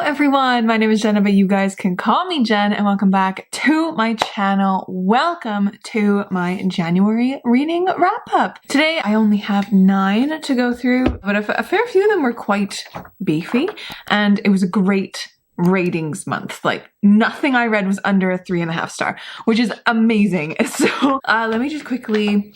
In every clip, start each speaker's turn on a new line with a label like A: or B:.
A: everyone, my name is Jenna, but you guys can call me Jen, and welcome back to my channel. Welcome to my January reading wrap up. Today I only have 9 to go through, but a fair few of them were quite beefy, and it was a great ratings month. Like, nothing I read was under a 3.5 star, which is amazing. So let me just quickly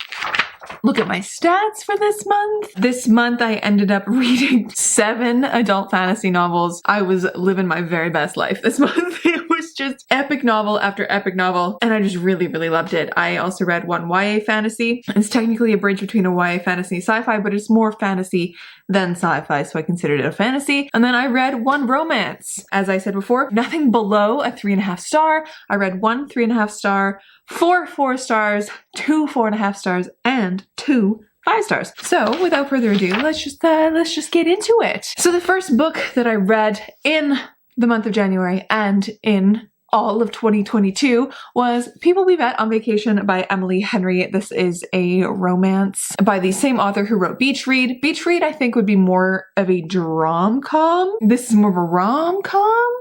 A: look at my stats for this month. This month I ended up reading 7 adult fantasy novels. I was living my very best life this month. It was just epic novel after epic novel, and I just really loved it. I also read 1 YA fantasy. It's technically a bridge between a YA fantasy and sci-fi, but it's more fantasy than sci-fi, so I considered it a fantasy. And then I read 1 romance. As I said before, nothing below a 3.5 star. I read 1 3.5 star, 4 4 stars, 2 4.5 stars, and 2 5 stars. So without further ado, let's just get into it. So the first book that I read in the month of January and in all of 2022 was People We Met on Vacation by Emily Henry. This is a romance by the same author who wrote Beach Read. Beach Read I think would be more of a drom-com. This is more of a rom-com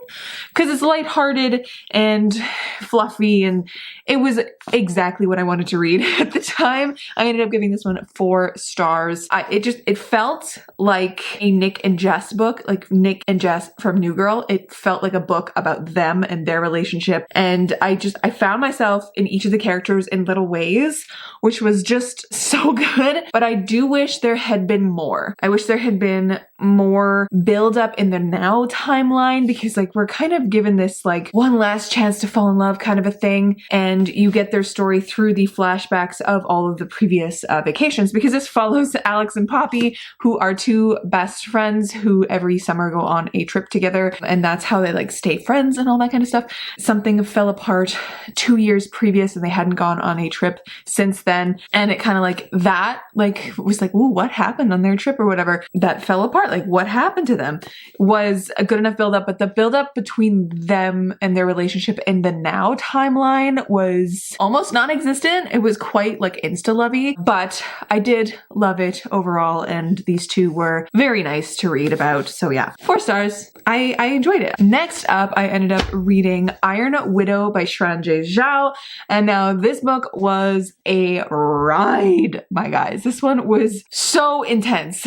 A: because it's lighthearted and fluffy, and it was exactly what I wanted to read at the time. I ended up giving this one 4 stars. It felt like a Nick and Jess book, like Nick and Jess from New Girl. It felt like a book about them and their relationship, and I found myself in each of the characters in little ways, which was just so good. But I do wish there had been more. I wish there had been more build up in the now timeline, because like we're kind of given this like one last chance to fall in love kind of a thing, and you get their story through the flashbacks of all of the previous vacations, because this follows Alex and Poppy, who are 2 best friends who every summer go on a trip together, and that's how they like stay friends and all that kind of stuff. Something fell apart 2 years previous, and they hadn't gone on a trip since then, and it kind of like that like was like, ooh, what happened on their trip or whatever that fell apart? Like, what happened to them? Was a good enough build up, but the build up between them and their relationship in the now timeline was almost non-existent. It was quite like insta-lovey, but I did love it overall, and these 2 were very nice to read about. So yeah, 4 stars. I enjoyed it. Next up, I ended up reading Iron Widow by Shiranje Zhao, and now this book was a ride, my guys. This one was so intense.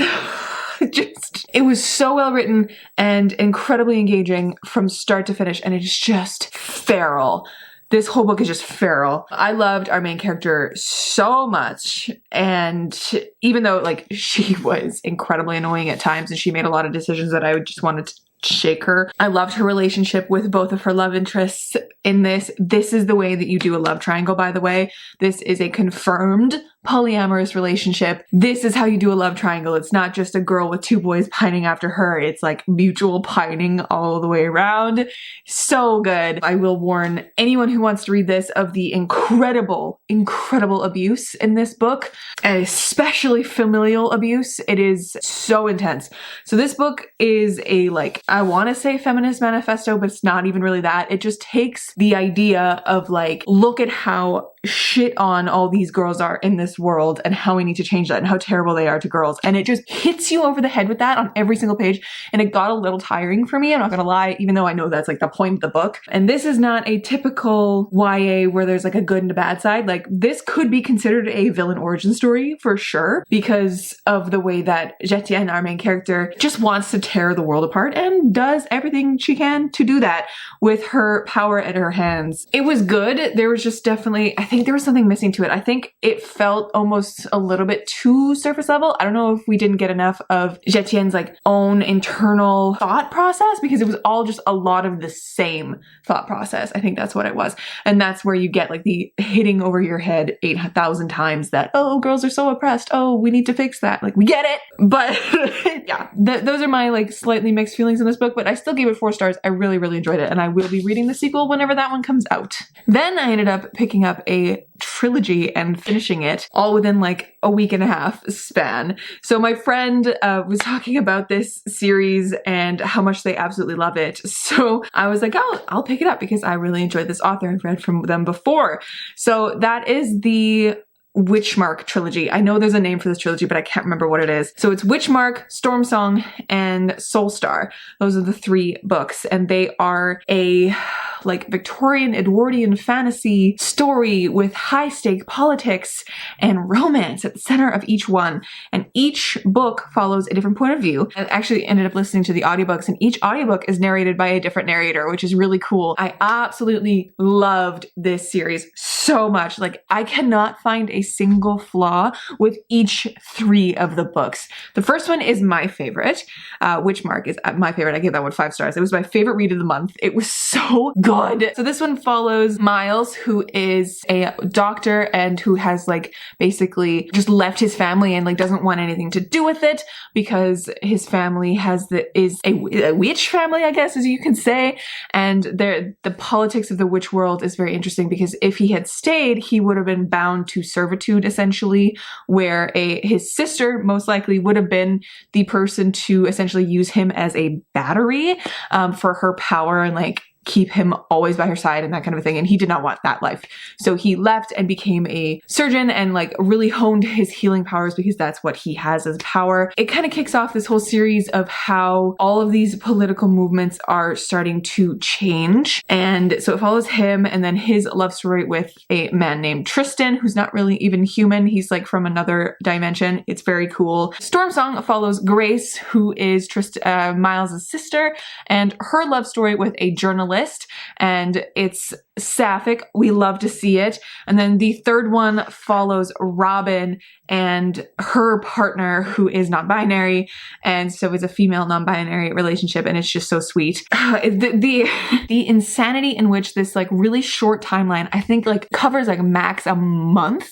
A: It was so well written and incredibly engaging from start to finish, and it is just feral. This whole book is just feral. I loved our main character so much, and even though like she was incredibly annoying at times and she made a lot of decisions that I just wanted to shake her, I loved her relationship with both of her love interests in this. This is the way that you do a love triangle, by the way. This is a confirmed polyamorous relationship. This is how you do a love triangle. It's not just a girl with 2 boys pining after her. It's like mutual pining all the way around. So good. I will warn anyone who wants to read this of the incredible abuse in this book, especially familial abuse. It is so intense. So this book is a like, I want to say feminist manifesto, but it's not even really that. It just takes the idea of like, look at how shit on all these girls are in this world and how we need to change that and how terrible they are to girls. And it just hits you over the head with that on every single page. And it got a little tiring for me, I'm not gonna lie, even though I know that's like the point of the book. And this is not a typical YA where there's like a good and a bad side. Like, this could be considered a villain origin story for sure, because of the way that Zetienne, our main character, just wants to tear the world apart and does everything she can to do that with her power at her hands. It was good. There was just definitely, I think there was something missing to it. I think it felt almost a little bit too surface level. I don't know if we didn't get enough of Zetienne's like own internal thought process, because it was all just a lot of the same thought process. I think that's what it was. And that's where you get like the hitting over your head 8,000 times that, oh, girls are so oppressed. Oh, we need to fix that. Like, we get it. But yeah, those are my like slightly mixed feelings in this book, but I still gave it 4 stars. I really enjoyed it, and I will be reading the sequel whenever that one comes out. Then I ended up picking up a trilogy and finishing it all within like a week and a half span. So my friend was talking about this series and how much they absolutely love it. So I was like, oh, I'll pick it up because I really enjoyed this author. I've read from them before. So that is the Witchmark trilogy. I know there's a name for this trilogy, but I can't remember what it is. So it's Witchmark, Stormsong, and Soulstar. Those are the 3 books, and they are a like Victorian Edwardian fantasy story with high stake politics and romance at the center of each one. And each book follows a different point of view. I actually ended up listening to the audiobooks, and each audiobook is narrated by a different narrator, which is really cool. I absolutely loved this series so much. Like, I cannot find a single flaw with each 3 of the books. The first one is my favorite. Witchmark is my favorite. I gave that one 5 stars. It was my favorite read of the month. It was so good. So this one follows Miles, who is a doctor and who has like basically just left his family and like doesn't want anything to do with it because his family is a witch family, I guess, as you can say. And the politics of the witch world is very interesting because if he had stayed, he would have been bound to servitude, essentially, where his sister most likely would have been the person to essentially use him as a battery for her power and like keep him always by her side and that kind of a thing. And he did not want that life. So he left and became a surgeon and like really honed his healing powers because that's what he has as power. It kind of kicks off this whole series of how all of these political movements are starting to change. And so it follows him and then his love story with a man named Tristan, who's not really even human. He's like from another dimension. It's very cool. Stormsong follows Grace, who is Miles' sister, and her love story with a journalist. And it's sapphic. We love to see it. And then the third one follows Robin and her partner, who is non-binary, and so it's a female non-binary relationship, and it's just so sweet. The insanity in which this like really short timeline, I think like covers like max a month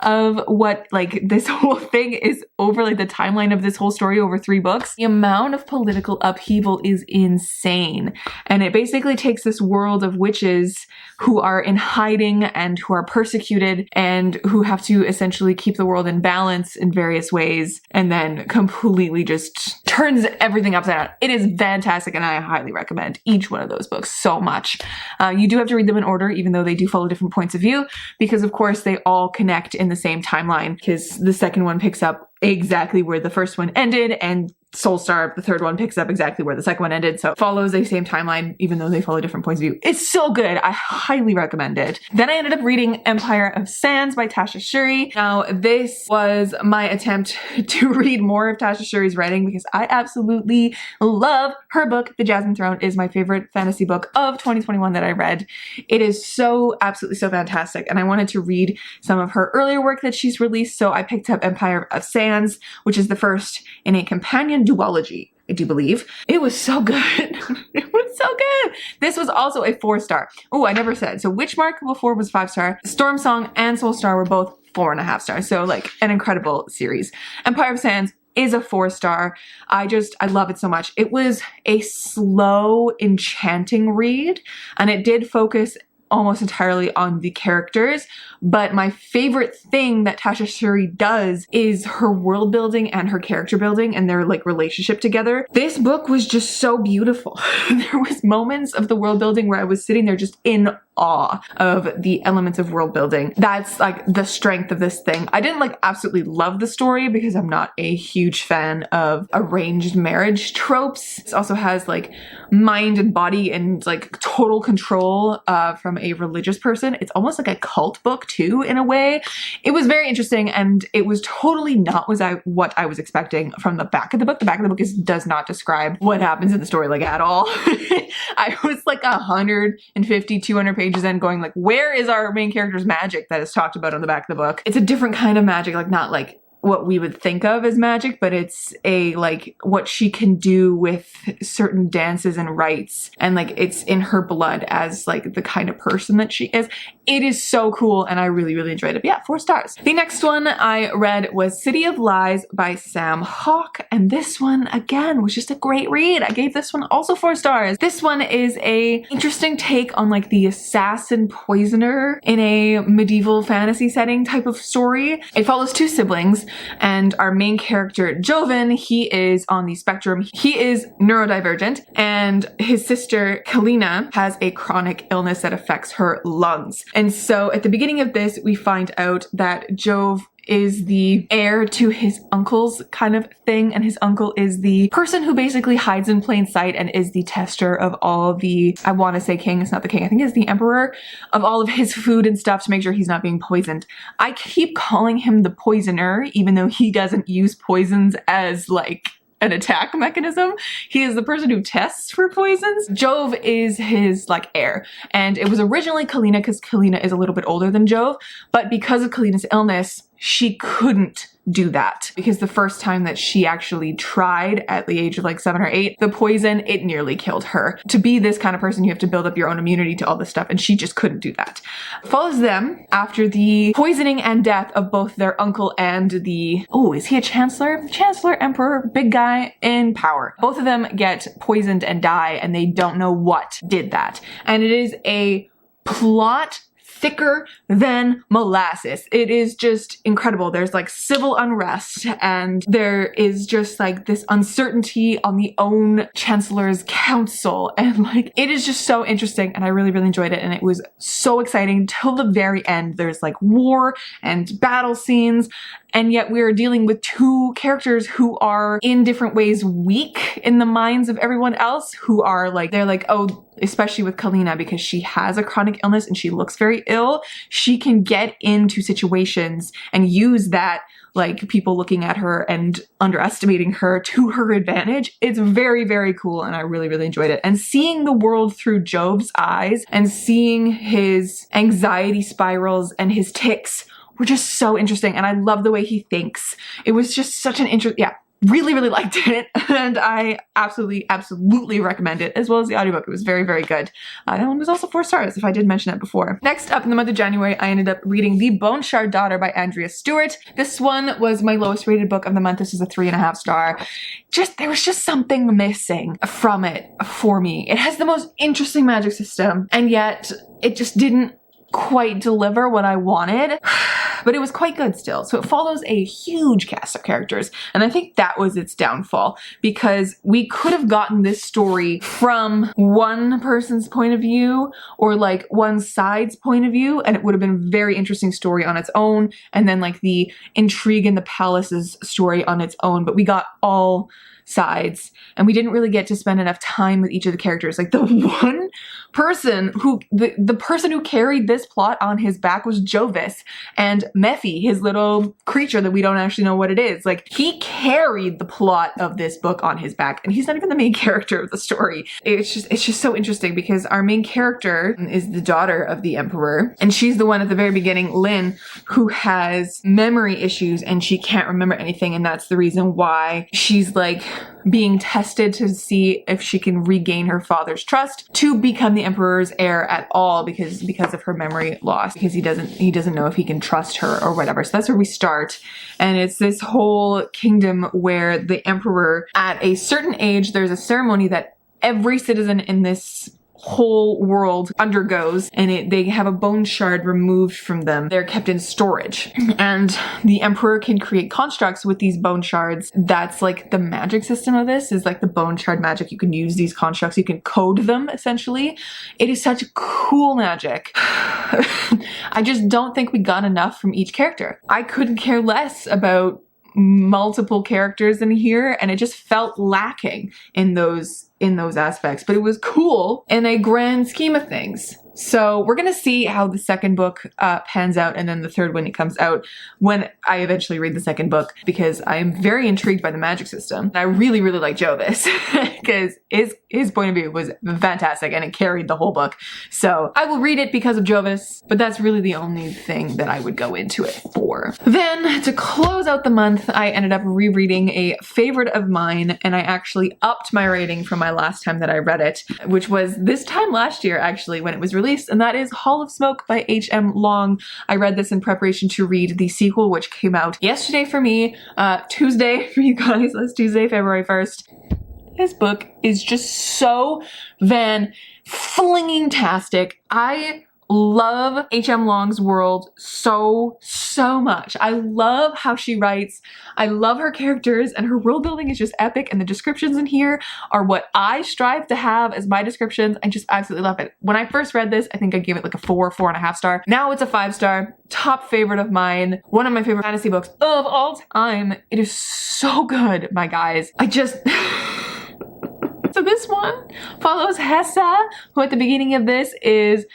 A: of what like this whole thing is over, like the timeline of this whole story over 3 books. The amount of political upheaval is insane, and it basically takes this world of witches who are in hiding and who are persecuted and who have to essentially keep the world in balance in various ways, and then completely just turns everything upside down. It is fantastic, and I highly recommend each one of those books so much. You do have to read them in order, even though they do follow different points of view, because of course they all connect in the same timeline, because the second one picks up exactly where the first one ended, and Soulstar, the third one, picks up exactly where the second one ended. So it follows the same timeline, even though they follow different points of view. It's so good. I highly recommend it. Then I ended up reading Empire of Sands by Tasha Shuri. Now, this was my attempt to read more of Tasha Shuri's writing because I absolutely love her book. The Jasmine Throne is my favorite fantasy book of 2021 that I read. It is so absolutely so fantastic. And I wanted to read some of her earlier work that she's released. So I picked up Empire of Sands, which is the first in a companion duology, I do believe. It was so good. It was so good. This was also a 4-star. Oh, I never said. So Witchmark before was 5-star. Stormsong and Soulstar were both 4.5 stars. So like an incredible series. Empire of Sands is a 4-star. I love it so much. It was a slow, enchanting read, and it did focus almost entirely on the characters, but my favorite thing that Tasha Shuri does is her world building and her character building and their like relationship together. This book was just so beautiful. There was moments of the world building where I was sitting there just in awe of the elements of world building. That's like the strength of this thing. I didn't like absolutely love the story because I'm not a huge fan of arranged marriage tropes. It also has like mind and body and like total control from a religious person. It's almost like a cult book too, in a way. It was very interesting, and it was totally not what I was expecting from the back of the book. The back of the book does not describe what happens in the story like at all. I was like 150, 200 pages in going like, where is our main character's magic that is talked about on the back of the book? It's a different kind of magic, like not like what we would think of as magic, but it's a like what she can do with certain dances and rites, and like it's in her blood as like the kind of person that she is. It is so cool, and I really, really enjoyed it. But yeah, 4 stars. The next one I read was City of Lies by Sam Hawke, and this one again was just a great read. I gave this one also 4 stars. This one is a interesting take on like the assassin poisoner in a medieval fantasy setting type of story. It follows 2 siblings. and our main character, Joven, he is on the spectrum. He is neurodivergent, and his sister, Kalina, has a chronic illness that affects her lungs. And so at the beginning of this, we find out that Jove is the heir to his uncle's kind of thing, and his uncle is the person who basically hides in plain sight and is the tester of all the, I want to say king, it's not the king, I think it's the emperor, of all of his food and stuff to make sure he's not being poisoned. I keep calling him the poisoner, even though he doesn't use poisons as like an attack mechanism. He is the person who tests for poisons. Jove is his like heir, and it was originally Kalina because Kalina is a little bit older than Jove, but because of Kalina's illness, she couldn't do that because the first time that she actually tried at the age of like 7 or 8, the poison, it nearly killed her. To be this kind of person, you have to build up your own immunity to all this stuff, and she just couldn't do that. Follows them after the poisoning and death of both their uncle and the, oh, is he a chancellor? Chancellor, emperor, big guy in power. Both of them get poisoned and die, and they don't know what did that. And it is a plot thicker than molasses. It is just incredible. There's like civil unrest, and there is just like this uncertainty on the own chancellor's council, and like it is just so interesting, and I really enjoyed it, and it was so exciting till the very end. There's like war and battle scenes, and yet we're dealing with two characters who are in different ways weak in the minds of everyone else, who are like, they're like, oh, especially with Kalina, because she has a chronic illness and she looks very ill, she can get into situations and use that, like people looking at her and underestimating her, to her advantage. It's very cool, and I really enjoyed it. And seeing the world through Jove's eyes and seeing his anxiety spirals and his tics were just so interesting, and I love the way he thinks. It was just such an yeah, really liked it, and I absolutely recommend it, as well as the audiobook. It was very good. That one was also 4 stars, if I did mention that before. Next up, in the month of January, I ended up reading The Bone Shard Daughter by Andrea Stewart. This one was my lowest rated book of the month. This is a 3.5 star. There was just something missing from it for me. It has the most interesting magic system, and yet it just didn't quite deliver what I wanted, but it was quite good still. So it follows a huge cast of characters, and I think that was its downfall, because we could have gotten this story from one person's point of view, or like one side's point of view, and it would have been a very interesting story on its own, and then like the intrigue in the palace's story on its own, but we got all sides, and we didn't really get to spend enough time with each of the characters. Like the one person who, the person who carried this plot on his back was Jovis, and Mephi, his little creature that we don't actually know what it is. Like, he carried the plot of this book on his back, and he's not even the main character of the story. It's just so interesting, because our main character is the daughter of the emperor, and she's the one at the very beginning, Lynn, who has memory issues and she can't remember anything, and that's the reason why she's like being tested to see if she can regain her father's trust to become the emperor's heir at all, because of her memory loss, because he doesn't know if he can trust her or whatever. So that's where we start, and it's this whole kingdom where the emperor, at a certain age, there's a ceremony that every citizen in this whole world undergoes, and they have a bone shard removed from them. They're kept in storage, and the emperor can create constructs with these bone shards. That's like the magic system of this, is like the bone shard magic. You can use these constructs, you can code them essentially. It is such cool magic. I just don't think we got enough from each character. I couldn't care less about multiple characters in here, and it just felt lacking in those aspects, but it was cool in a grand scheme of things. So we're gonna see how the second book pans out, and then the third when it comes out, when I eventually read the second book, because I am very intrigued by the magic system. I really like Jovis, because his point of view was fantastic, and it carried the whole book. So I will read it because of Jovis, but that's really the only thing that I would go into it for. Then, to close out the month, I ended up rereading a favorite of mine, and I actually upped my rating from my last time that I read it, which was this time last year actually, when it was released, and that is Hall of Smoke by H.M. Long. I read this in preparation to read the sequel, which came out yesterday for me, Tuesday for you guys. That's Tuesday, February 1st. This book is just so flinging-tastic. I love H.M. Long's world so much. I love how she writes. I love her characters, and her world building is just epic, and the descriptions in here are what I strive to have as my descriptions. I just absolutely love it. When I first read this, I think I gave it like a 4.5 star. Now it's a 5 star. Top favorite of mine. One of my favorite fantasy books of all time. It is so good, my guys. I just... So this one follows Hessa, who at the beginning of this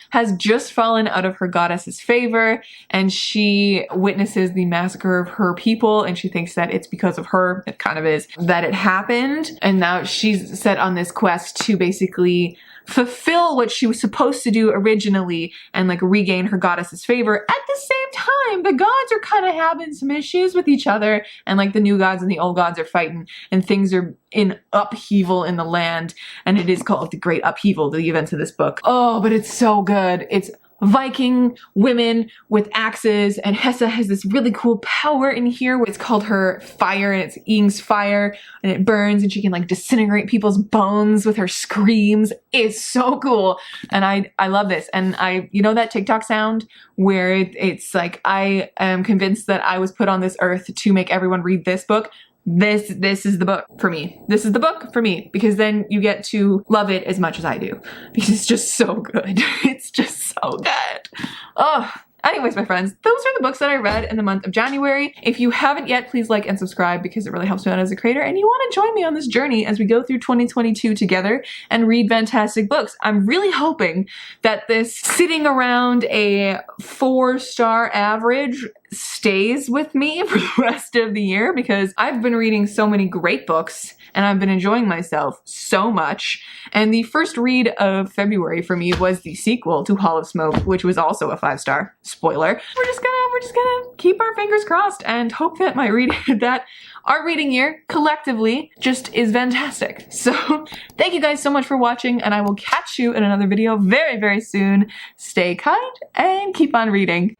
A: has just fallen out of her goddess's favor, and she witnesses the massacre of her people, and she thinks that it's because of her, it kind of is, that it happened. And now she's set on this quest to basically fulfill what she was supposed to do originally and like regain her goddess's favor. At the same time, the gods are kind of having some issues with each other, and like the new gods and the old gods are fighting, and things are in upheaval in the land, and it is called The Great Upheaval, the events of this book. Oh, but it's so good. It's Viking women with axes, and Hessa has this really cool power in here. It's called her fire, and it's Ing's fire, and it burns, and she can like disintegrate people's bones with her screams. It's so cool, and I love this. And you know that TikTok sound where it's like, I am convinced that I was put on this earth to make everyone read this book. This is the book for me. This is the book for me, because then you get to love it as much as I do, because it's just so good. It's just so good. Oh, anyways, my friends, those are the books that I read in the month of January. If you haven't yet, please like and subscribe, because it really helps me out as a creator, and you want to join me on this journey as we go through 2022 together and read fantastic books. I'm really hoping that this sitting around a 4-star average stays with me for the rest of the year, because I've been reading so many great books and I've been enjoying myself so much. And the first read of February for me was the sequel to Hall of Smoke, which was also a 5-star. Spoiler. We're just gonna keep our fingers crossed and hope that our reading year collectively just is fantastic. So thank you guys so much for watching, and I will catch you in another video very, very soon. Stay kind and keep on reading.